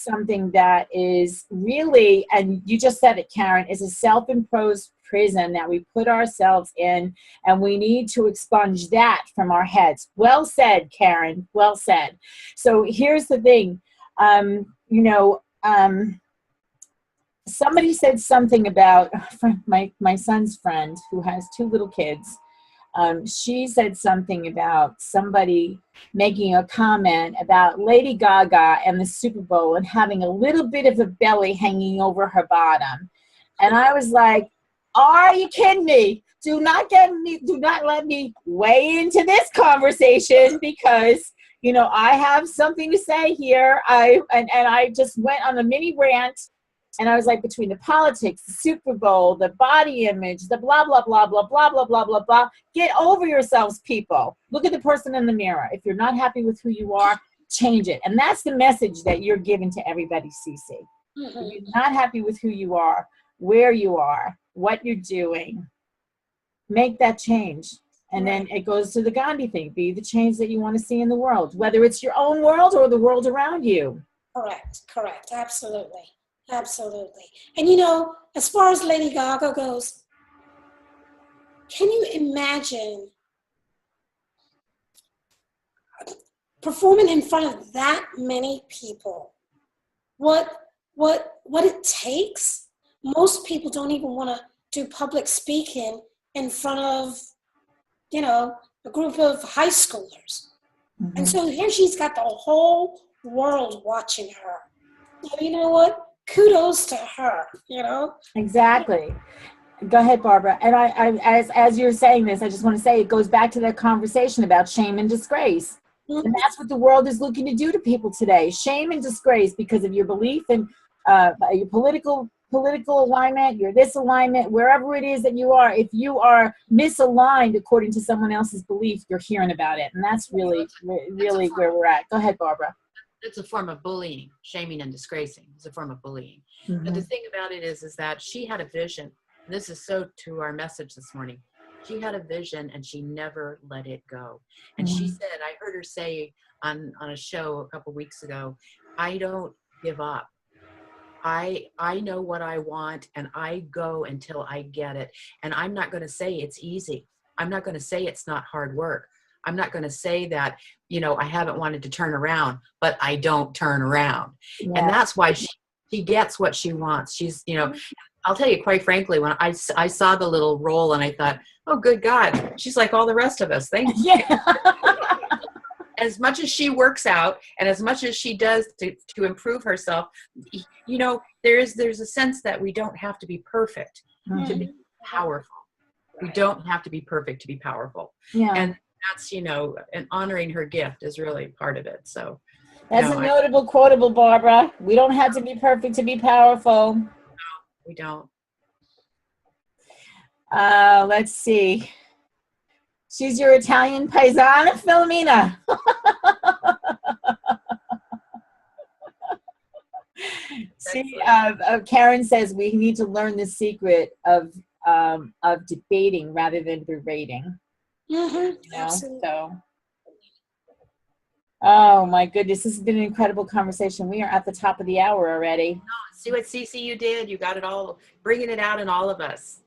something that is really, and you just said it, Karen, is a self-imposed prison that we put ourselves in, and we need to expunge that from our heads. Well said, Karen, well said. So here's the thing. You know, somebody said something about my son's friend who has 2 little kids. She said something about somebody making a comment about Lady Gaga and the Super Bowl and having a little bit of a belly hanging over her bottom. And I was like, are you kidding me? Do not let me weigh into this conversation, because, you know, I have something to say here. I just went on a mini rant, and I was like, between the politics, the Super Bowl, the body image, the blah, blah, blah, blah, blah, blah, blah, blah, blah. Get over yourselves, people. Look at the person in the mirror. If you're not happy with who you are, change it. And that's the message that you're giving to everybody, CeCe. Mm-hmm. If you're not happy with who you are, where you are, what you're doing, make that change. And then it goes to the Gandhi thing. Be the change that you want to see in the world, whether it's your own world or the world around you. Correct. Absolutely. And, you know, as far as Lady Gaga goes, can you imagine performing in front of that many people, what it takes. Most people don't even want to do public speaking in front of, you know, a group of high schoolers. Mm-hmm. And so here she's got the whole world watching her. So you know what? Kudos to her, you know? Exactly. Go ahead, Barbara. And as you're saying this, I just want to say it goes back to that conversation about shame and disgrace. Mhm. And that's what the world is looking to do to people today. Shame and disgrace because of your belief and your political alignment, your this alignment, wherever it is that you are. If you are misaligned according to someone else's belief, you're hearing about it. And that's really where we're at. Go ahead, Barbara. It's a form of bullying. Shaming and disgracing is a form of bullying. Mm-hmm. But the thing about it is that she had a vision. And this is so to our message this morning. She had a vision and she never let it go. And she said, I heard her say on a show a couple weeks ago, I don't give up. I know what I want and I go until I get it. And I'm not going to say it's easy. I'm not going to say it's not hard work. I'm not going to say that, you know, I haven't wanted to turn around, but I don't turn around. Yeah. And that's why she gets what she wants. She's, you know, I'll tell you quite frankly, when I saw the little role and I thought, oh, good God, she's like all the rest of us. Thank you. Yeah. As much as she works out and as much as she does to improve herself, you know, there's a sense that we don't have to be perfect to be powerful. We don't have to be perfect to be powerful. Yeah. And that's, you know, and honoring her gift is really part of it. So that's a notable quotable, Barbara. We don't have to be perfect to be powerful. No, we don't. Let's see. She's your Italian paisana, Filomena. See, Karen says we need to learn the secret of debating rather than berating. Mm-hmm. You know? So, oh my goodness, this has been an incredible conversation. We are at the top of the hour already. No, see what CeCe you did. You got it all, bringing it out in all of us.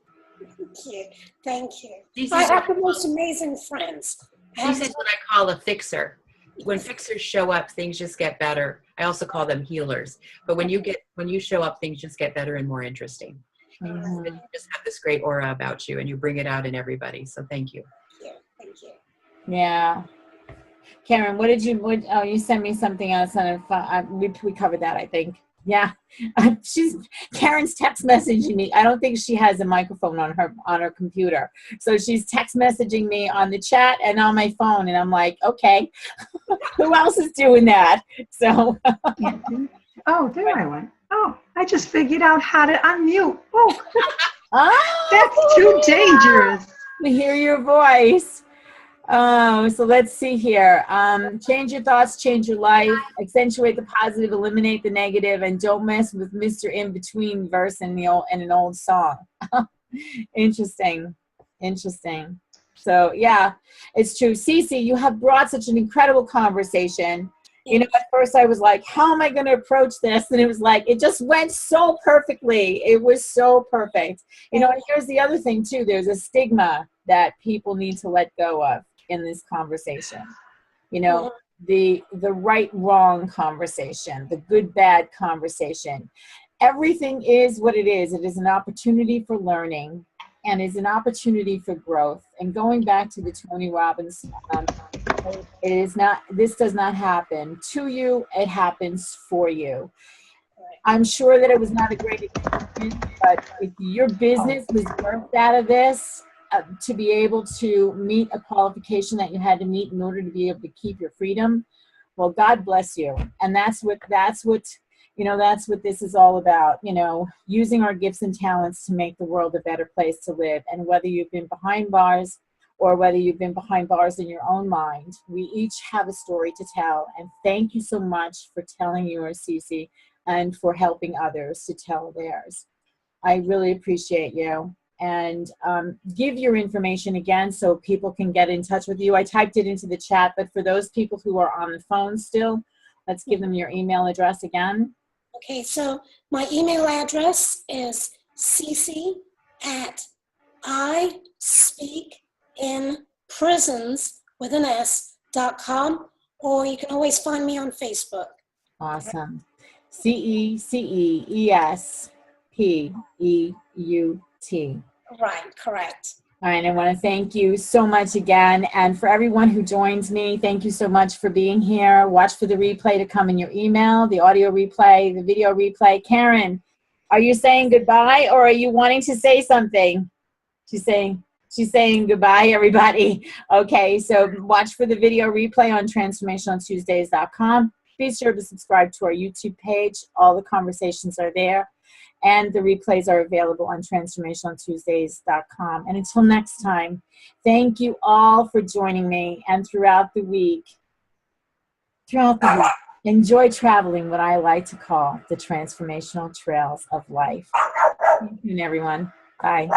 Thank you. I have the most amazing friends. This is what I call a fixer. When fixers show up, things just get better. I also call them healers. But when you show up, things just get better and more interesting. Mm-hmm. You just have this great aura about you, and you bring it out in everybody. So thank you. Thank you. Yeah. Karen, you sent me something else, and we covered that, I think. Yeah, Karen's text messaging me. I don't think she has a microphone on her computer, so she's text messaging me on the chat and on my phone, and I'm like, okay, who else is doing that? So, oh, there I went. Oh, I just figured out how to unmute. Oh, that's too dangerous. To hear your voice. So let's see here. Change your thoughts, change your life, accentuate the positive, eliminate the negative, and don't mess with Mr. In-Between verse in an old song. Interesting. So yeah, it's true. CeCe, you have brought such an incredible conversation. You know, at first I was like, how am I going to approach this? And it was like, it just went so perfectly. It was so perfect. You know, and here's the other thing too. There's a stigma that people need to let go of in this conversation. You know, the right wrong conversation, the good bad conversation. Everything is what it is. It is an opportunity for learning and is an opportunity for growth. And going back to the Tony Robbins, this does not happen to you, it happens for you. I'm sure that it was not a great experience, but if your business was birthed out of this, to be able to meet a qualification that you had to meet in order to be able to keep your freedom, well, God bless you. And that's what this is all about, you know, using our gifts and talents to make the world a better place to live. And whether you've been behind bars or whether you've been behind bars in your own mind, we each have a story to tell. And thank you so much for telling yours, CeCe, and for helping others to tell theirs. I really appreciate you. And give your information again so people can get in touch with you. I typed it into the chat, but for those people who are on the phone still, let's give them your email address again. Okay, so my email address is cece@ispeakinprisons.com, or you can always find me on Facebook. Awesome. CeCe Espeut. Right, correct. All right, I want to thank you so much again. And for everyone who joins me, thank you so much for being here. Watch for the replay to come in your email, the audio replay, the video replay. Karen, are you saying goodbye or are you wanting to say something? She's saying goodbye, everybody. Okay, so watch for the video replay on transformationaltuesdays.com. Be sure to subscribe to our YouTube page. All the conversations are there. And the replays are available on transformationaltuesdays.com. And until next time, thank you all for joining me. And throughout the week, enjoy traveling what I like to call the transformational trails of life. Thank you, everyone. Bye.